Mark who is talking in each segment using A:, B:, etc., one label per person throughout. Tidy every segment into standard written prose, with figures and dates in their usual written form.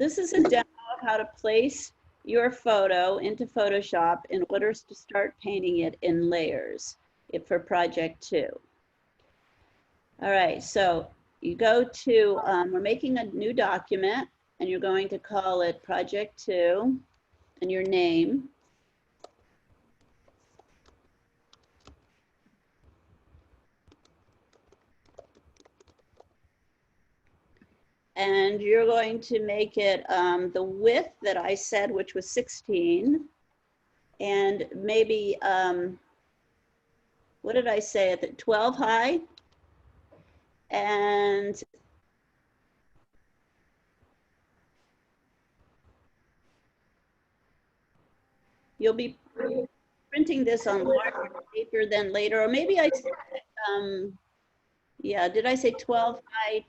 A: This is a demo of how to place your photo into Photoshop in order to start painting it in layers for project 2. All right, so you go to, we're making a new document and you're going to call it project 2 and your name. And you're going to make it the width that I said, which was 16, and maybe, what did I say, at the 12 high? And you'll be printing this on larger paper than later, or maybe I said, yeah, did I say 12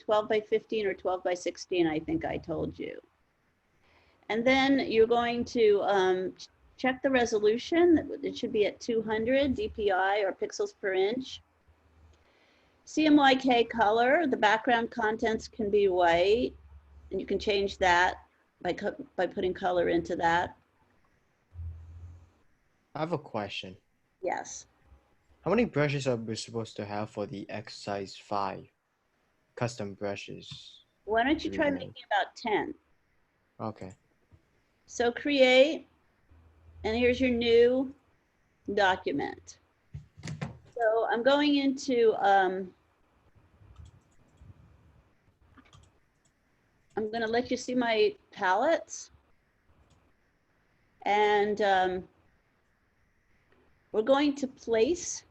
A: by 15 or 12 by 16? I think I told you. And then you're going to check the resolution. It should be at 200 DPI or pixels per inch. CMYK color, the background contents can be white, and you can change that by putting color into that.
B: I have a question.
A: Yes.
B: How many brushes are we supposed to have for the exercise 5 custom brushes?
A: Why don't you try
B: Reason.
A: making about 10?
B: Okay.
A: So create, and here's your new document. So I'm going into, I'm going to let you see my palettes. And we're going to place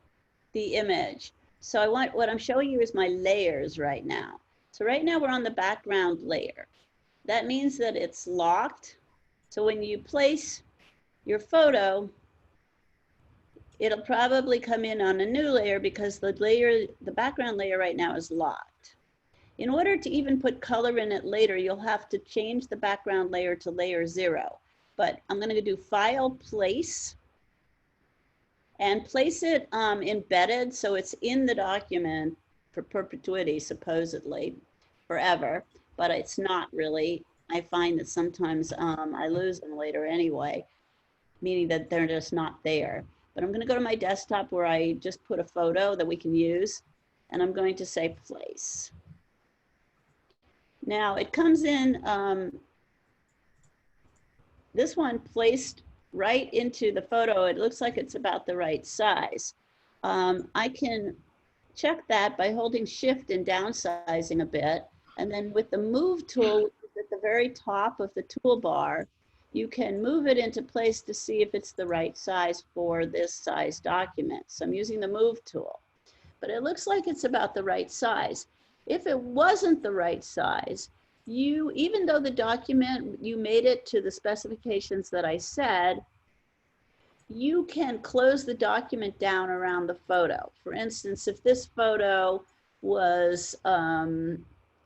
A: the image. So what I'm showing you is my layers right now. So right now we're on the background layer. That means that it's locked. So when you place your photo, it'll probably come in on a new layer because the background layer right now is locked. In order to even put color in it later, you'll have to change the background layer to layer 0. But I'm going to do File, Place, and place it embedded so it's in the document for perpetuity, supposedly, forever. But it's not really. I find that sometimes I lose them later anyway, meaning that they're just not there. But I'm going to go to my desktop where I just put a photo that we can use, and I'm going to say Place. Now it comes in, this one placed right into the photo. It looks like it's about the right size. I can check that by holding Shift and downsizing a bit. And then with the Move tool, which is at the very top of the toolbar, you can move it into place to see if it's the right size for this size document. So I'm using the Move tool. But it looks like it's about the right size. If it wasn't the right size, even though the document, you made it to the specifications that I said, you can close the document down around the photo. For instance, if this photo was,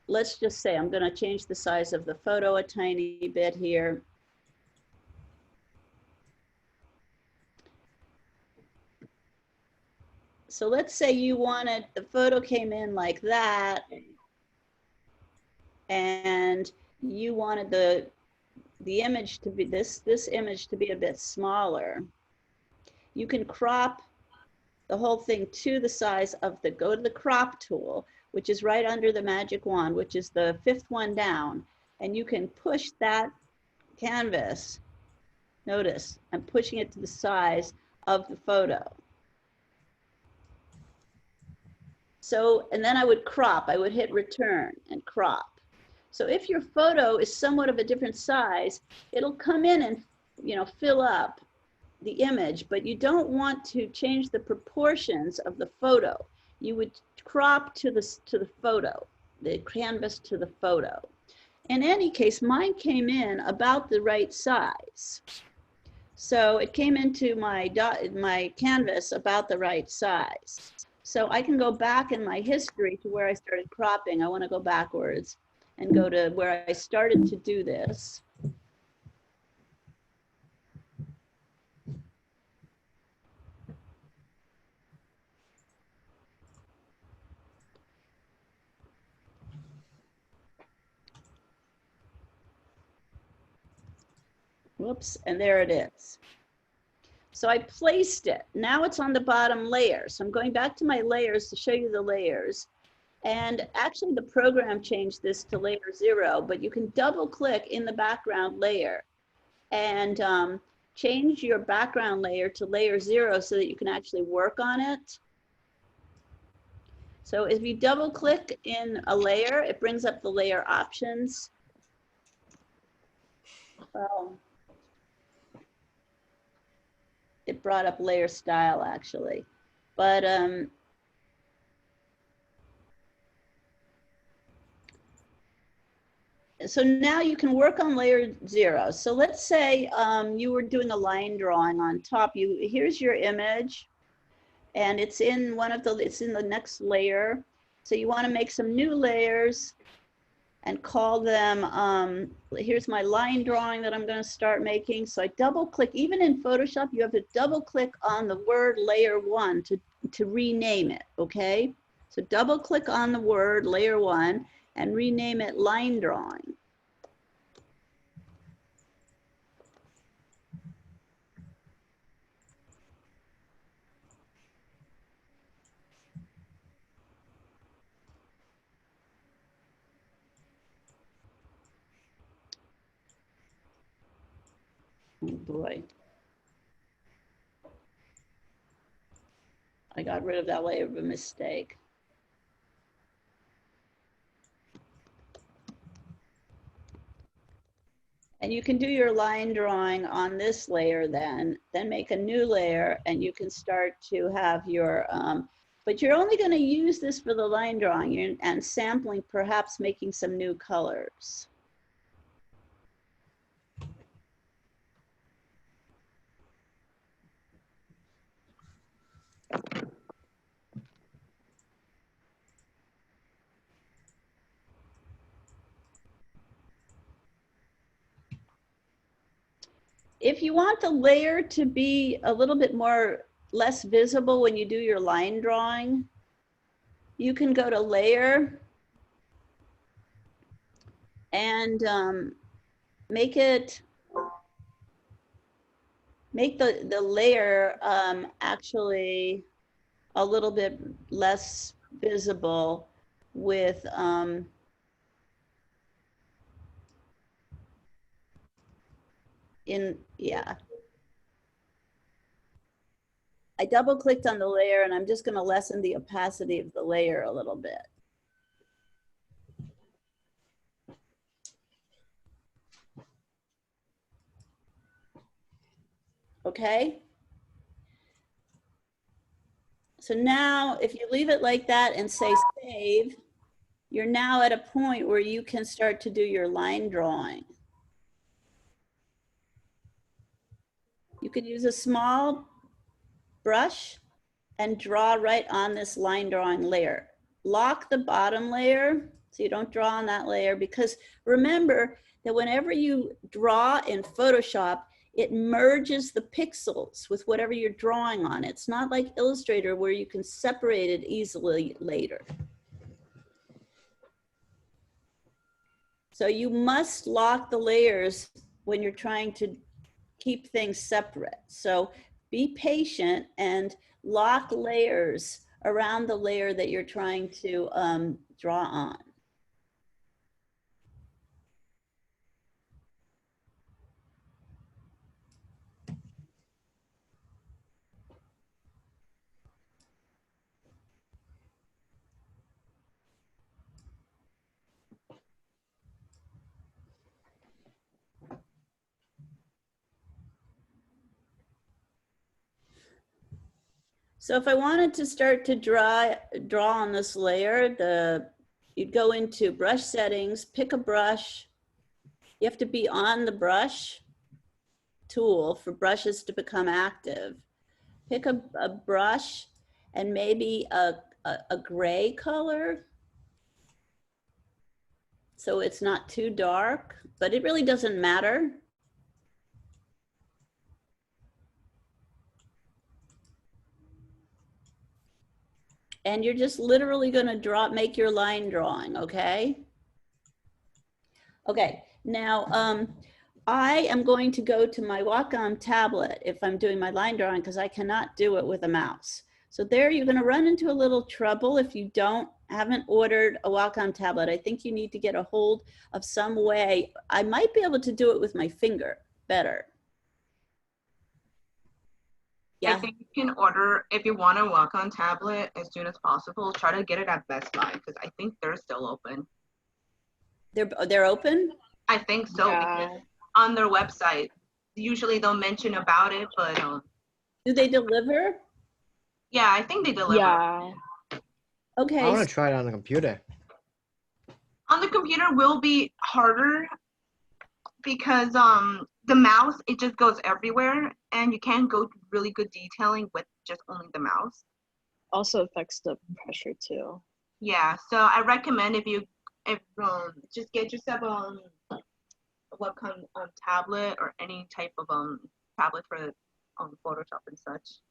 A: let's just say, I'm going to change the size of the photo a tiny bit here. So let's say you wanted, the photo came in like that, and you wanted the image to be, this image to be a bit smaller. You can crop the whole thing to the size of go to the crop tool, which is right under the magic wand, which is the 5th one down, and you can push that canvas. Notice, I'm pushing it to the size of the photo. So, and then I would crop, I would hit return and crop. So if your photo is somewhat of a different size, it'll come in and, fill up the image, but you don't want to change the proportions of the photo. You would crop to the photo, the canvas to the photo. In any case, mine came in about the right size. So it came into my canvas about the right size. So I can go back in my history to where I started cropping. I want to go backwards and go to where I started to do this. Whoops, and there it is. So I placed it. Now it's on the bottom layer. So I'm going back to my layers to show you the layers. And actually the program changed this to layer 0, but you can double click in the background layer and change your background layer to layer 0 so that you can actually work on it. So if you double click in a layer, it brings up the layer options. Well, it brought up layer style actually, but so now you can work on layer 0. So let's say you were doing a line drawing on top. Here's your image, and it's in it's in the next layer. So you want to make some new layers and call them, here's my line drawing that I'm going to start making. So I double click, even in Photoshop, you have to double click on the word layer 1 to rename it, okay? So double click on the word layer 1 and rename it line drawing. Oh boy. I got rid of that layer of a mistake. And you can do your line drawing on this layer then make a new layer, and you can start to have your, but you're only going to use this for the line drawing and sampling, perhaps making some new colors. If you want the layer to be a little bit less visible when you do your line drawing, you can go to layer and make the layer actually a little bit less visible with yeah. I double clicked on the layer, and I'm just going to lessen the opacity of the layer a little bit. Okay. So now if you leave it like that and say save, you're now at a point where you can start to do your line drawing. You could use a small brush and draw right on this line drawing layer. Lock the bottom layer so you don't draw on that layer, because remember that whenever you draw in Photoshop, it merges the pixels with whatever you're drawing on. It's not like Illustrator where you can separate it easily later. So you must lock the layers when you're trying to keep things separate. So be patient and lock layers around the layer that you're trying to draw on. So if I wanted to start to draw on this layer, you'd go into brush settings, pick a brush. You have to be on the brush tool for brushes to become active. Pick a brush and maybe a gray color, so it's not too dark, but it really doesn't matter. And you're just literally going to make your line drawing, okay? Okay, now I am going to go to my Wacom tablet if I'm doing my line drawing because I cannot do it with a mouse. So there you're going to run into a little trouble if you haven't ordered a Wacom tablet. I think you need to get a hold of some way. I might be able to do it with my finger better.
C: I
A: Yeah,
C: think you can order, if you want to walk on tablet as soon as possible, try to get it at Best Buy because I think they're still open.
A: they're open?
C: I think so because on their website, usually they'll mention about it, but
A: Do they deliver?
C: yeah, I think they deliver.
D: Yeah.
A: Okay.
B: I want to try it on the computer.
C: On the computer will be harder because the mouse, it just goes everywhere and you can't go really good detailing with just only the mouse.
D: Also affects the pressure too.
C: Yeah, so I recommend if just get yourself a webcam tablet or any type of tablet for Photoshop and such.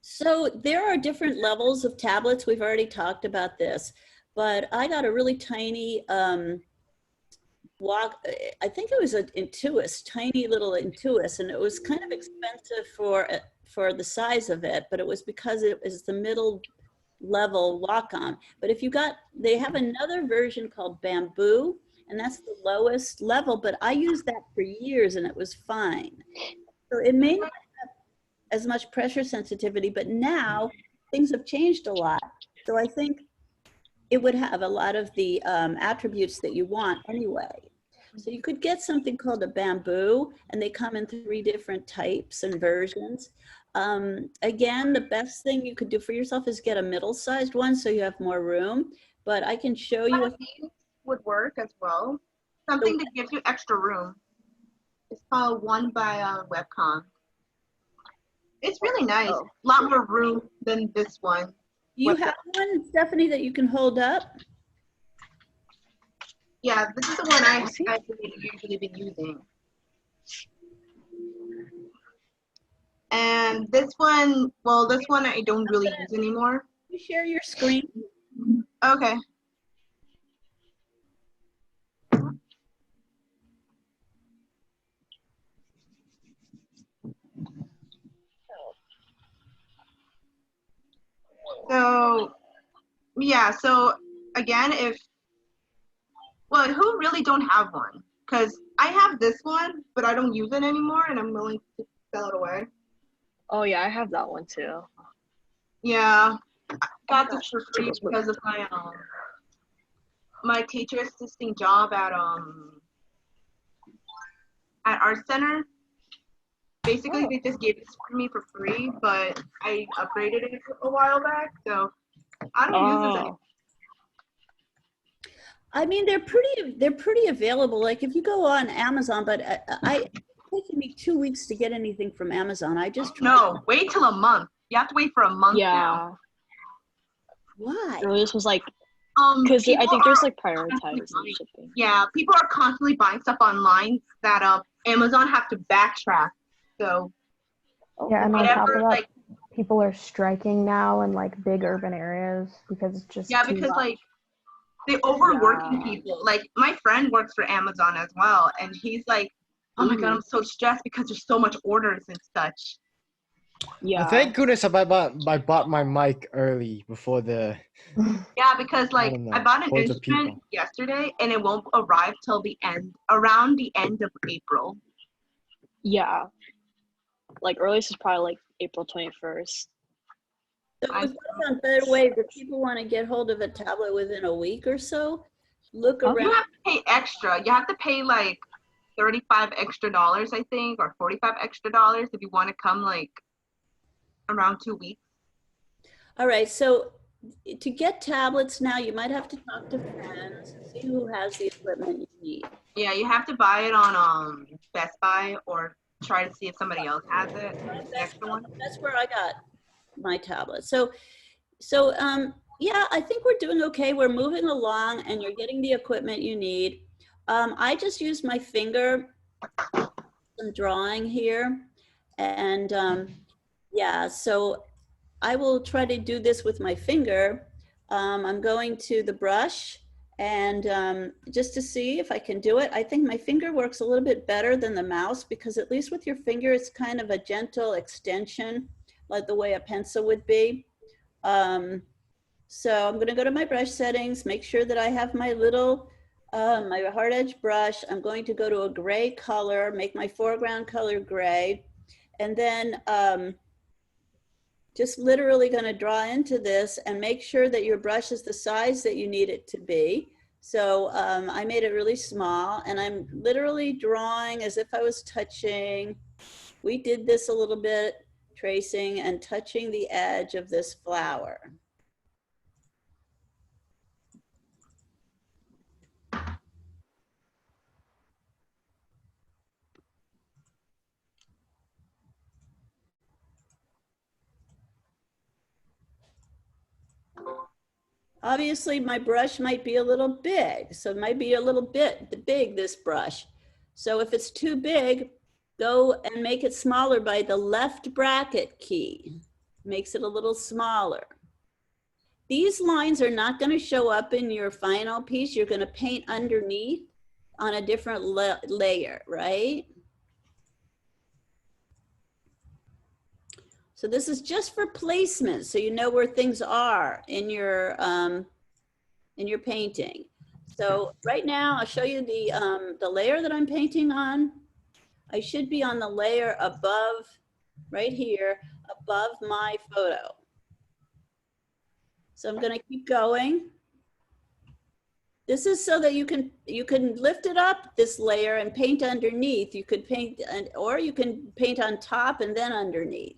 A: So there are different levels of tablets. We've already talked about this, but I got a really tiny I think it was an Intuos, tiny little Intuos, and it was kind of expensive for the size of it, but it was because it was the middle level Wacom. But if they have another version called Bamboo, and that's the lowest level, but I used that for years and it was fine. So it may not have as much pressure sensitivity, but now things have changed a lot. So I think it would have a lot of the attributes that you want anyway. So you could get something called a Bamboo, and they come in 3 different types and versions. Again, the best thing you could do for yourself is get a middle-sized one so you have more room, but I can show you.
C: Would work as well. Something that gives you extra room. It's called One by Webcom. It's really nice. A lot more room than this one.
A: Do you have one, Stephanie, that you can hold up?
C: Yeah, this is the one I've usually been using. And this one, well, this one I don't really use anymore.
A: Can you share your screen?
C: Okay. So, yeah, so again, who really don't have one? Because I have this one, but I don't use it anymore, and I'm willing to sell it away.
D: Oh yeah, I have that one too.
C: Yeah, I got this for free because of my teacher assisting job at Art Center. Basically, they just gave it to me for free, but I upgraded it a while back, so I don't use it anymore.
A: I mean, they're pretty available. Like if you go on Amazon, but it's taken me 2 weeks to get anything from Amazon. I just
C: wait till a month. You have to wait for a month.
D: Yeah.
C: Now.
A: Why?
D: This was like because I think there's like prioritized shipping.
C: Yeah, people are constantly buying stuff online that Amazon have to backtrack. So
E: yeah, and on top of that, people are striking now in like big urban areas because it's just
C: because like they overworking people. Like my friend works for Amazon as well, and he's like, "Oh my god, I'm so stressed because there's so much orders and such."
D: Yeah.
B: Thank goodness I bought my mic early before the.
C: Yeah, because like I bought an instrument yesterday, and it won't arrive till around the end of April.
D: Yeah. Like earliest is probably like April 21st.
A: So we've found better ways if people want to get hold of a tablet within a week or so. Look around.
C: You have to pay extra. You have to pay like $35 extra, I think, or $45 extra if you want to come like around 2 weeks.
A: All right. So to get tablets now, you might have to talk to friends, see who has the equipment you need.
C: Yeah, you have to buy it on Best Buy or try to see if somebody else has it.
A: That's where I got my tablet. So yeah, I think we're doing okay. We're moving along and you're getting the equipment you need. I just used my finger, some drawing here. And yeah, so I will try to do this with my finger. I'm going to the brush And just to see if I can do it. I think my finger works a little bit better than the mouse, because at least with your finger, it's kind of a gentle extension, like the way a pencil would be. So I'm gonna go to my brush settings, make sure that I have my little, my hard edge brush. I'm going to go to a gray color, make my foreground color gray, and then just literally going to draw into this and make sure that your brush is the size that you need it to be. So I made it really small, and I'm literally drawing as if I was touching. We did this a little bit, tracing and touching the edge of this flower. Obviously, my brush might be a little big, so it might be a little bit big, this brush. So if it's too big, go and make it smaller by the left bracket key. Makes it a little smaller. These lines are not going to show up in your final piece. You're going to paint underneath on a different layer, right? So this is just for placement, so you know where things are in your painting. So right now, I'll show you the layer that I'm painting on. I should be on the layer above, right here, above my photo. So I'm gonna keep going. This is so that you can lift it up, this layer, and paint underneath. You could paint, or you can paint on top and then underneath.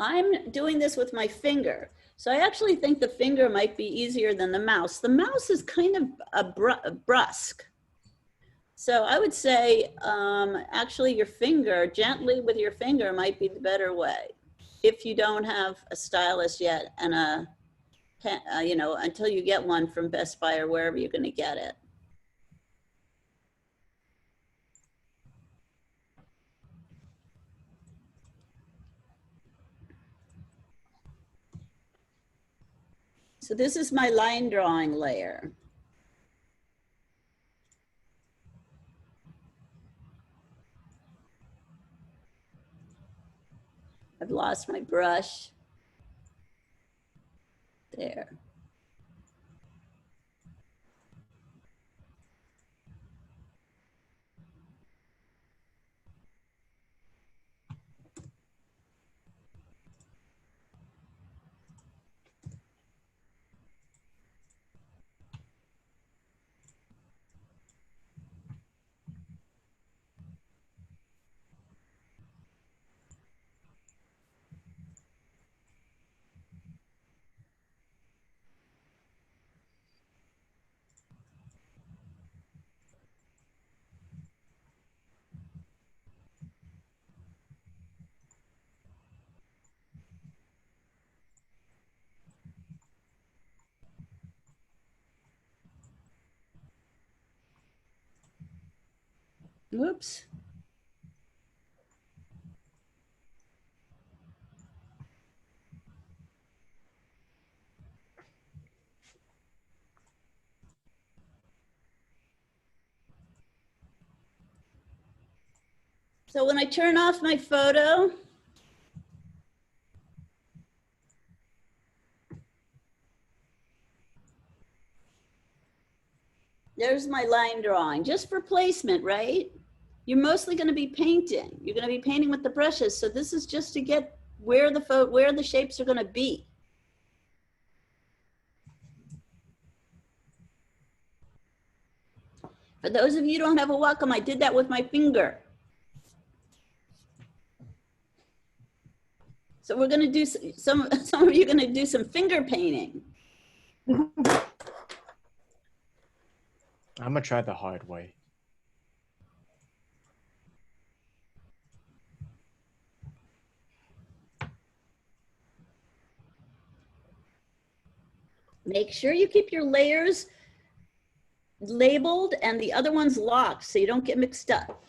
A: I'm doing this with my finger. So I actually think the finger might be easier than the mouse. The mouse is kind of a brusque. So I would say actually your finger, gently with your finger, might be the better way if you don't have a stylus yet and a pen, you know, until you get one from Best Buy or wherever you're going to get it. So this is my line drawing layer. I've lost my brush. There. Whoops. So when I turn off my photo, there's my line drawing, just for placement, right? You're mostly going to be painting. You're going to be painting with the brushes. So this is just to get where the shapes are going to be. For those of you who don't have a Wacom, I did that with my finger. So we're going to do some of you are going to do some finger painting.
B: I'm gonna try the hard way.
A: Make sure you keep your layers labeled and the other ones locked so you don't get mixed up.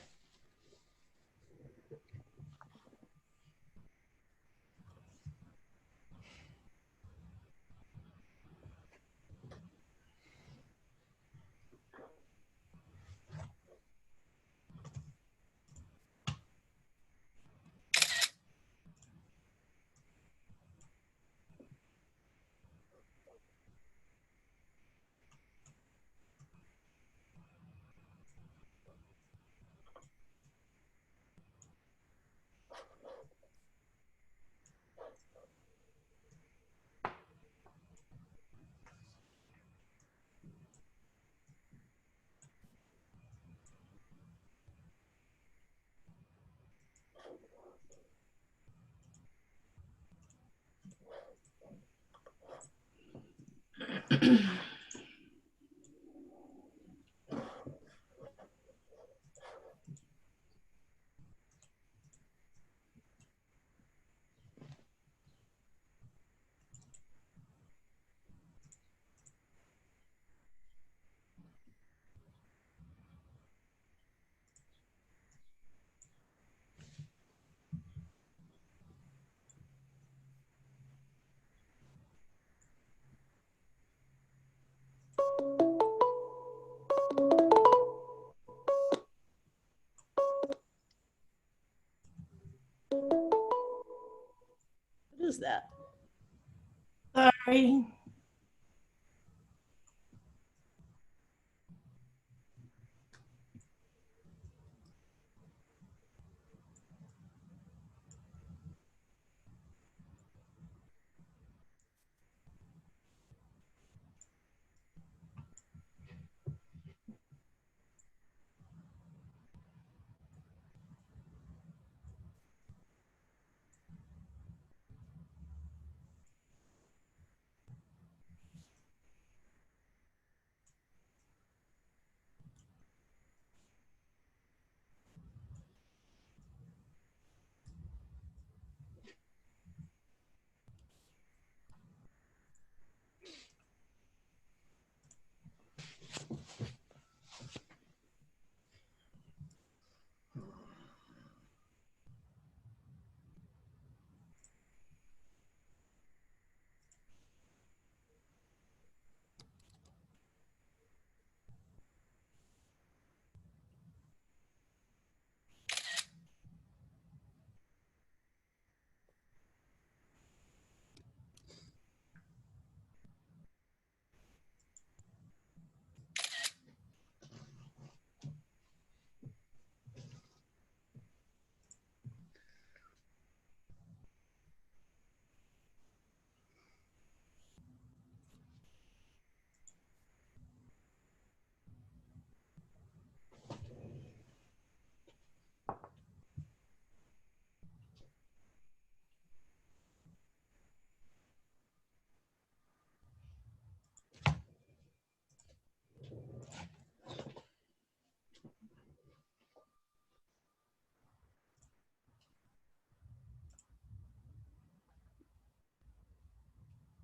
A: What is that?
F: Sorry.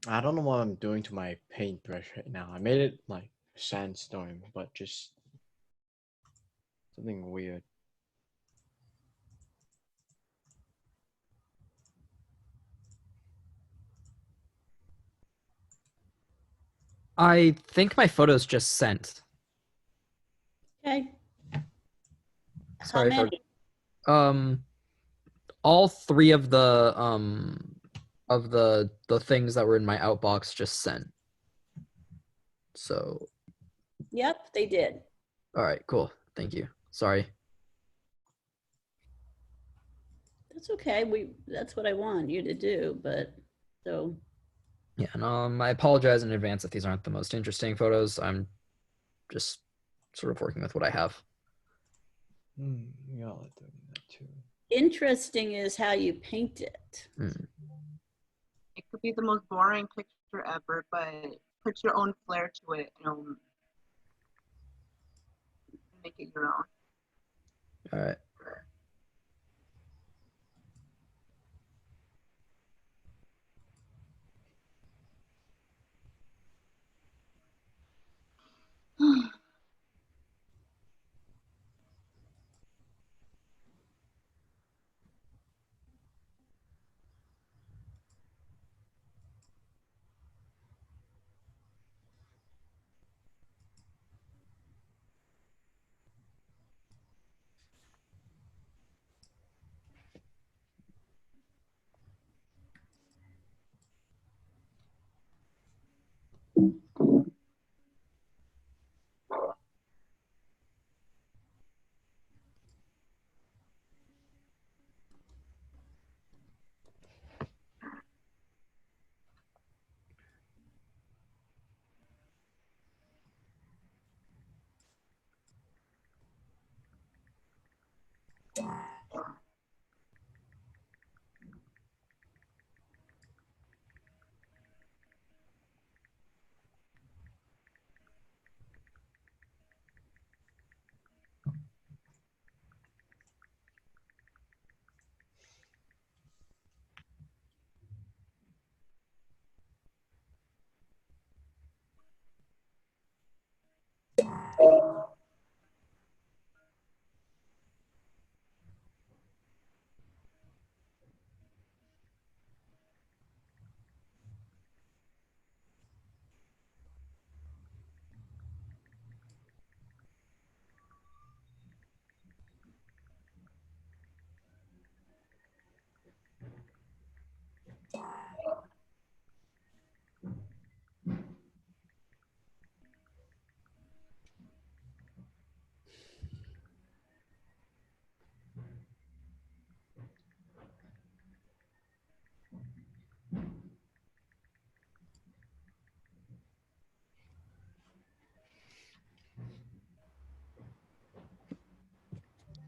B: I don't know what I'm doing to my paintbrush right now. I made it like sandstorm, but just something weird.
G: I think my photos just sent.
A: Okay. How
G: Sorry for
A: many?
G: all three of the the things that were in my outbox just sent. So
A: Yep, they did.
G: all right, cool. Thank you. Sorry.
A: That's okay. That's what I want you to do, but so
G: Yeah, and I apologize in advance if these aren't the most interesting photos. I'm just sort of working with what I have.
B: We all are doing that too.
A: interesting is how you paint it.
C: It could be the most boring picture ever, but put your own flair to it, make it your own.
G: All right.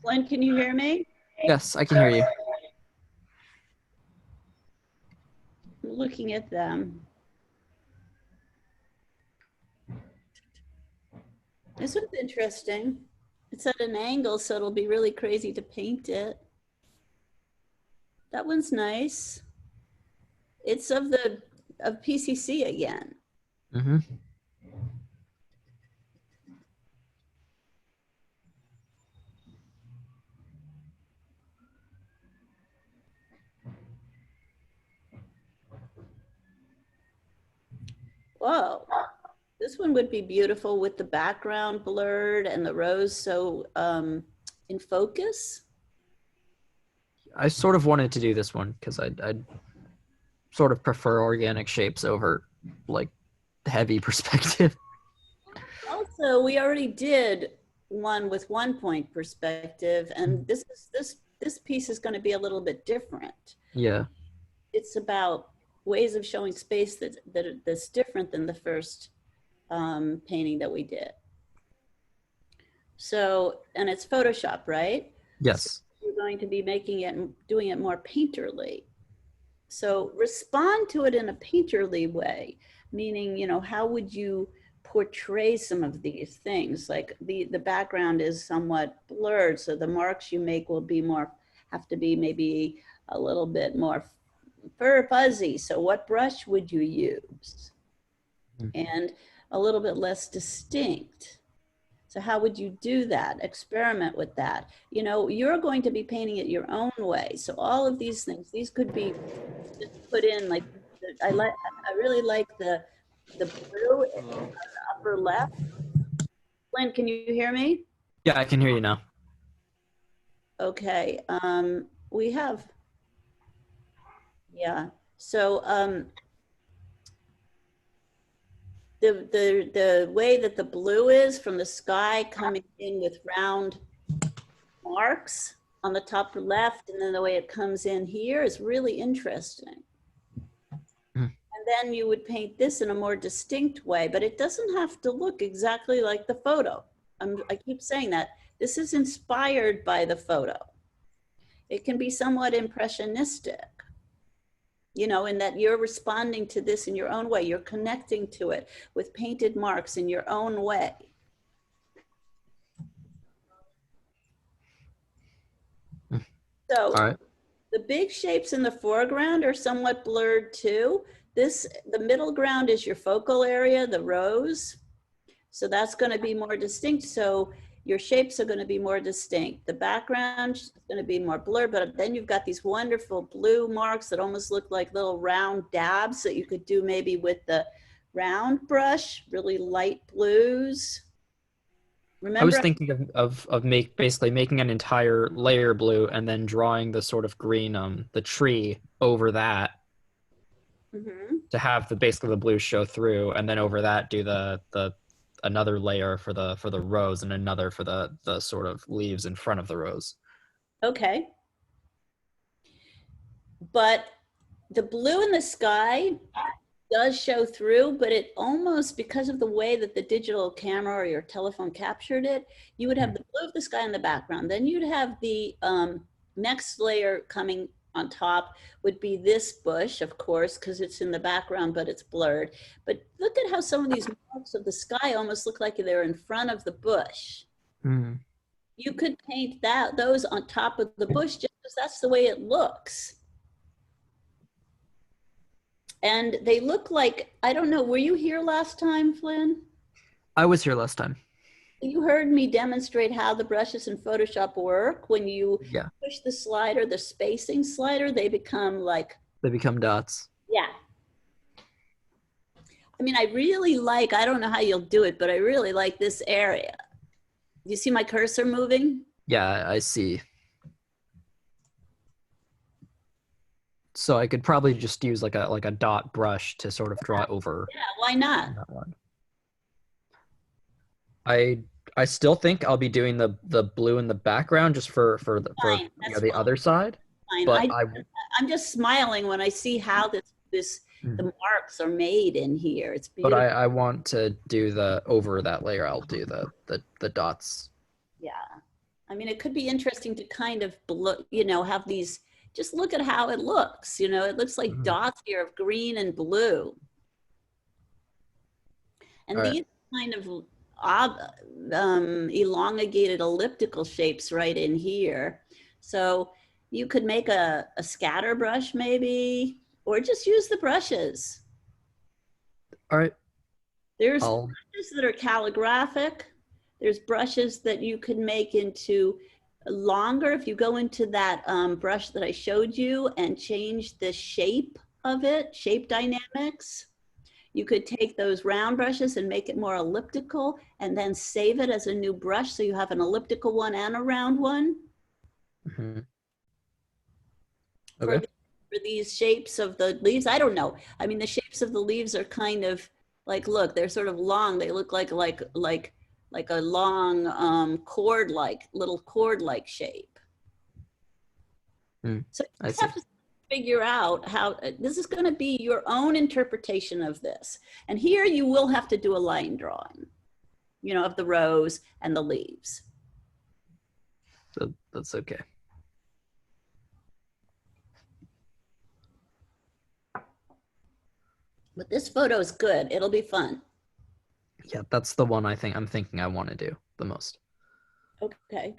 A: Glenn, can you hear me?
G: Yes, I can hear you.
A: I'm looking at them. This one's interesting. It's at an angle, so it'll be really crazy to paint it. That one's nice. It's of PCC again.
G: Mm-hmm.
A: Whoa. This one would be beautiful with the background blurred and the rose so in focus.
G: I sort of wanted to do this one because I'd sort of prefer organic shapes over like heavy perspective.
A: Also, we already did one with 1-point perspective, and this piece is going to be a little bit different.
G: Yeah.
A: It's about ways of showing space that's different than the first painting that we did. So, and it's Photoshop, right?
G: Yes.
A: So you're going to be making it, doing it more painterly. So respond to it in a painterly way, meaning, you know, how would you portray some of these things? Like the background is somewhat blurred, so the marks you make will be more, have to be maybe a little bit more fuzzy. So what brush would you use? And a little bit less distinct. So how would you do that? Experiment with that. You know, you're going to be painting it your own way. So all of these things, these could be just put in like, I really like the blue in the upper left. Lynn, can you hear me?
G: Yeah, I can hear you now.
A: Okay, we have, yeah. So the way that the blue is from the sky coming in with round marks on the top left, and then the way it comes in here is really interesting. And then you would paint this in a more distinct way, but it doesn't have to look exactly like the photo. I keep saying that. This is inspired by the photo. It can be somewhat impressionistic, you know, in that you're responding to this in your own way. You're connecting to it with painted marks in your own way. So
G: All right.
A: the big shapes in the foreground are somewhat blurred too. The middle ground is your focal area, the rose. So that's going to be more distinct. So your shapes are going to be more distinct. The background is going to be more blurred, but then you've got these wonderful blue marks that almost look like little round dabs that you could do maybe with the round brush, really light blues. Remember,
G: I was thinking of basically making an entire layer blue and then drawing the sort of green the tree over that to have basically the blue show through, and then over that do the another layer for the rose and another for the sort of leaves in front of the rose.
A: Okay. But the blue in the sky does show through, but it almost, because of the way that the digital camera or your telephone captured it, you would have the blue of the sky in the background. Then you'd have the next layer coming on top would be this bush, of course, because it's in the background, but it's blurred. But look at how some of these marks of the sky almost look like they're in front of the bush. You could paint those on top of the bush just because that's the way it looks. And they look like, I don't know, were you here last time, Flynn?
G: I was here last time.
A: You heard me demonstrate how the brushes in Photoshop work. When you push the slider, the spacing slider, they become like...
G: They become dots.
A: Yeah. I mean, I really like, I don't know how you'll do it, but I really like this area. You see my cursor moving?
G: Yeah, I see. So I could probably just use like a dot brush to sort of draw over.
A: Yeah, why not?
G: That one. I still think I'll be doing the blue in the background just for the other side.
A: Fine.
G: But
A: I'm just smiling when I see how the marks are made in here. It's beautiful.
G: But I want to do over that layer. I'll do the dots.
A: Yeah, I mean, it could be interesting to kind of, you know, have these, just look at how it looks, you know, it looks like dots here of green and blue. And these kind of elongated elliptical shapes right in here. So you could make a scatter brush maybe, or just use the brushes.
G: All right.
A: There's brushes that are calligraphic. There's brushes that you could make into longer. If you go into that brush that I showed you and change the shape of it, shape dynamics, you could take those round brushes and make it more elliptical and then save it as a new brush so you have an elliptical one and a round one.
G: Okay.
A: For these shapes of the leaves, I don't know. I mean, the shapes of the leaves are kind of like, look, they're sort of long. They look like a long little cord-like shape. So you just have to figure out how, this is going to be your own interpretation of this. And here you will have to do a line drawing, you know, of the rows and the leaves.
G: So that's okay.
A: But this photo is good. It'll be fun.
G: Yeah, that's the one I'm thinking I want to do the most.
A: Okay.